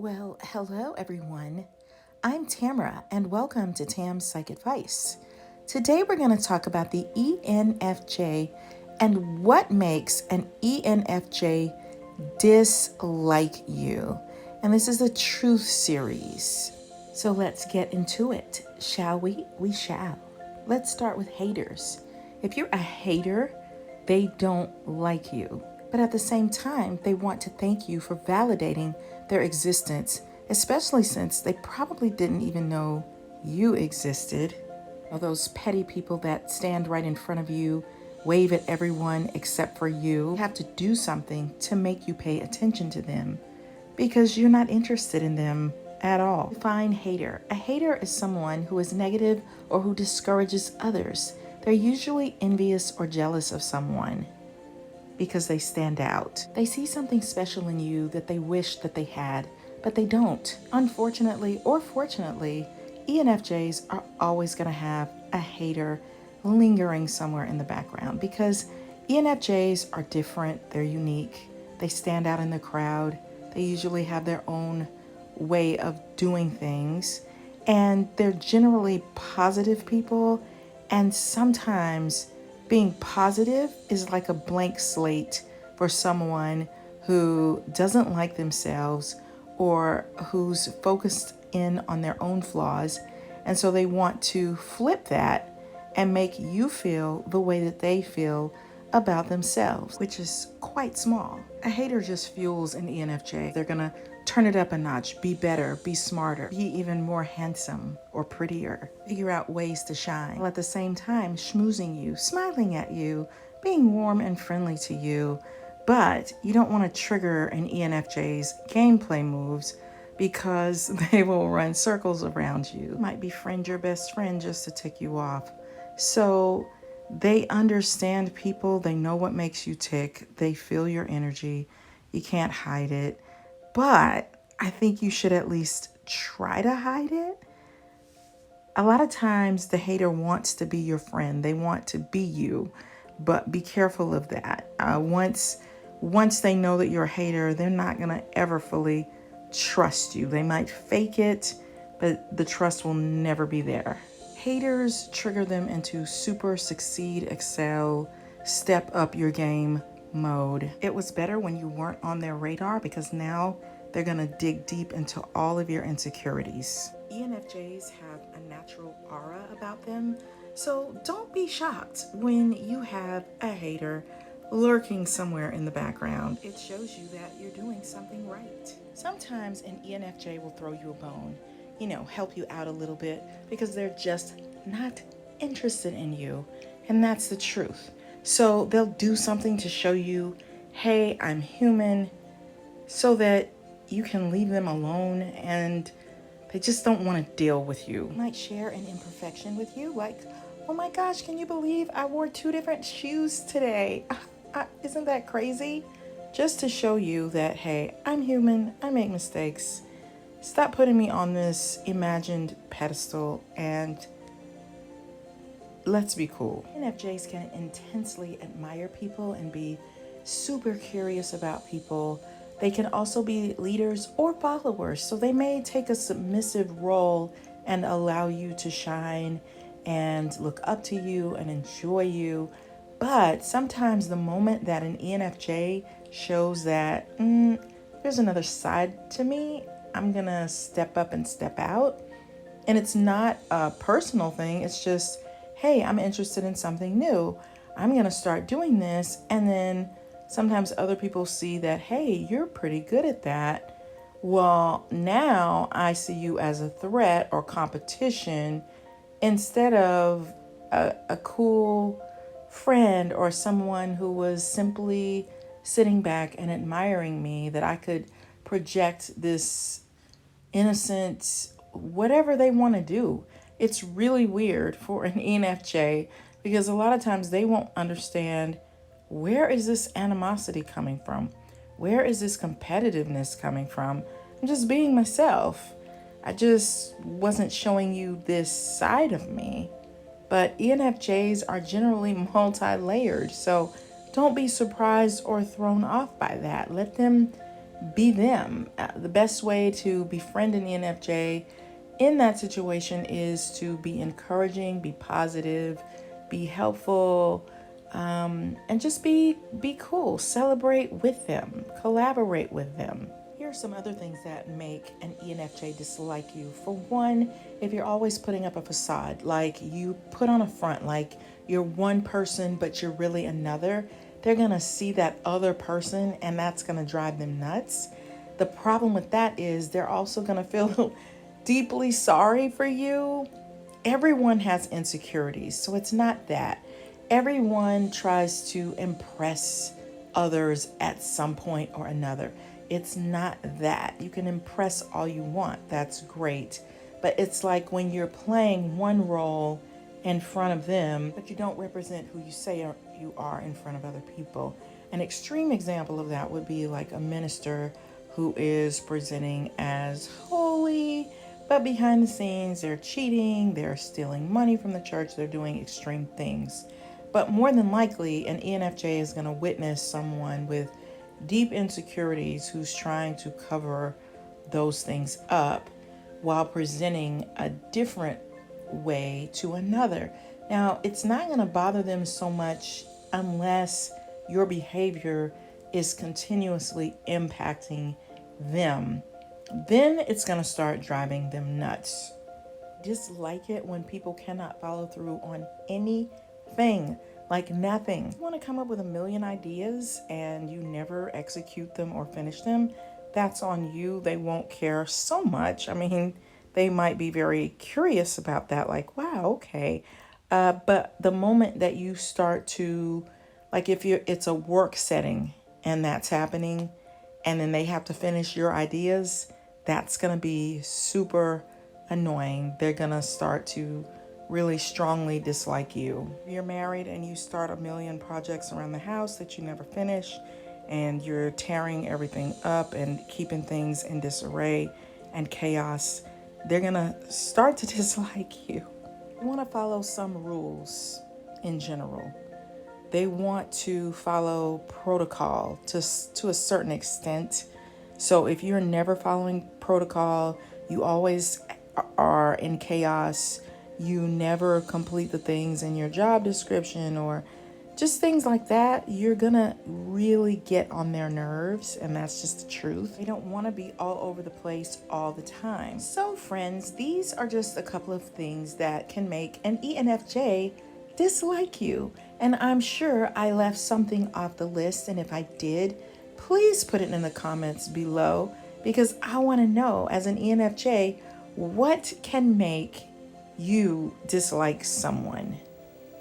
Well, hello everyone. I'm Tamara and welcome to Tam's Psych Advice. Today we're going to talk about the ENFJ and what makes an ENFJ dislike you. And this is a truth series. So let's get into it, shall we? We shall. Let's start with haters. If you're a hater, they don't like you. But at the same time, they want to thank you for validating their existence, especially since they probably didn't even know you existed. Or those petty people that stand right in front of you, wave at everyone except for you, have to do something to make you pay attention to them because you're not interested in them at all. Define hater. A hater is someone who is negative or who discourages others. They're usually envious or jealous of someone because they stand out. They see something special in you that they wish that they had, but they don't. Unfortunately or fortunately, ENFJs are always going to have a hater lingering somewhere in the background because ENFJs are different, they're unique, they stand out in the crowd, they usually have their own way of doing things, and they're generally positive people, and sometimes being positive is like a blank slate for someone who doesn't like themselves or who's focused in on their own flaws. And so they want to flip that and make you feel the way that they feel about themselves, which is quite small. A hater just fuels an ENFJ. They're gonna turn it up a notch, be better, be smarter, be even more handsome or prettier, figure out ways to shine, while at the same time schmoozing you, smiling at you, being warm and friendly to you. But you don't want to trigger an ENFJ's gameplay moves because they will run circles around you. Might befriend your best friend just to tick you off. So they understand people, they know what makes you tick, they feel your energy, you can't hide it. But I think you should at least try to hide it. A lot of times the hater wants to be your friend. They want to be you, but be careful of that. Once they know that you're a hater, they're not going to ever fully trust you. They might fake it, but the trust will never be there. Haters trigger them into super succeed, excel, step up your game mode. It was better when you weren't on their radar because now they're going to dig deep into all of your insecurities. ENFJs have a natural aura about them, so don't be shocked when you have a hater lurking somewhere in the background. It shows you that you're doing something right. Sometimes an ENFJ will throw you a bone, help you out a little bit because they're just not interested in you, and that's the truth. So they'll do something to show you, hey, I'm human, so that you can leave them alone and they just don't want to deal with you. They might share an imperfection with you, like, oh my gosh, can you believe I wore 2 different shoes today? Isn't that crazy? Just to show you that, hey, I'm human, I make mistakes. Stop putting me on this imagined pedestal and let's be cool. ENFJs can intensely admire people and be super curious about people. They can also be leaders or followers, so they may take a submissive role and allow you to shine and look up to you and enjoy you. But sometimes the moment that an ENFJ shows that there's another side to me, I'm gonna step up and step out. And it's not a personal thing, it's just, hey, I'm interested in something new. I'm gonna start doing this. And then sometimes other people see that, hey, you're pretty good at that. Well, now I see you as a threat or competition instead of a cool friend or someone who was simply sitting back and admiring me, that I could project this innocent, whatever they want to do. It's really weird for an ENFJ because a lot of times they won't understand, where is this animosity coming from? Where is this competitiveness coming from? I'm just being myself. I just wasn't showing you this side of me. But ENFJs are generally multi-layered, so don't be surprised or thrown off by that. Let them be them. The best way to befriend an ENFJ in that situation is to be encouraging, be positive, be helpful, and just be cool. Celebrate with them, collaborate with them. Here are some other things that make an ENFJ dislike you. For one, if you're always putting up a facade, like you put on a front, like you're one person but you're really another, they're gonna see that other person and that's gonna drive them nuts. The problem with that is they're also gonna feel deeply sorry for you. Everyone has insecurities, so it's not that. Everyone tries to impress others at some point or another. It's not that. You can impress all you want. That's great. But it's like when you're playing one role in front of them, but you don't represent who you say you are in front of other people. An extreme example of that would be like a minister who is presenting as holy, but behind the scenes, they're cheating, they're stealing money from the church, they're doing extreme things. But more than likely, an ENFJ is going to witness someone with deep insecurities who's trying to cover those things up while presenting a different way to another. Now, it's not going to bother them so much unless your behavior is continuously impacting them. Then it's going to start driving them nuts. Dislike it when people cannot follow through on anything. Like nothing. You want to come up with a million ideas and you never execute them or finish them, that's on you. They won't care so much. I mean, they might be very curious about that, like, wow, okay. But the moment that you start to, like it's a work setting and that's happening, and then they have to finish your ideas, that's going to be super annoying. They're going to start to really strongly dislike you. You're married and you start a million projects around the house that you never finish, and you're tearing everything up and keeping things in disarray and chaos. They're gonna start to dislike you. They want to follow some rules in general. They want to follow protocol to a certain extent. So if you're never following protocol, you always are in chaos, you never complete the things in your job description or just things like that, you're gonna really get on their nerves, and that's just the truth. They don't want to be all over the place all the time. So friends, these are just a couple of things that can make an ENFJ dislike you. And I'm sure I left something off the list, and if I did, please put it in the comments below, because I want to know, as an ENFJ, what can make you dislike someone.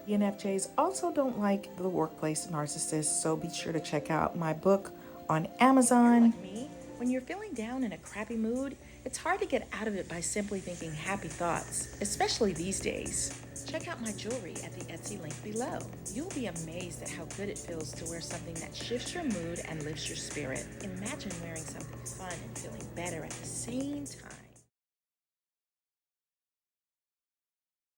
ENFJs also don't like the Workplace Narcissist, so be sure to check out my book on Amazon. Like me, when you're feeling down in a crappy mood, it's hard to get out of it by simply thinking happy thoughts, especially these days. Check out my jewelry at the Etsy link below. You'll be amazed at how good it feels to wear something that shifts your mood and lifts your spirit. Imagine wearing something fun and feeling better at the same time.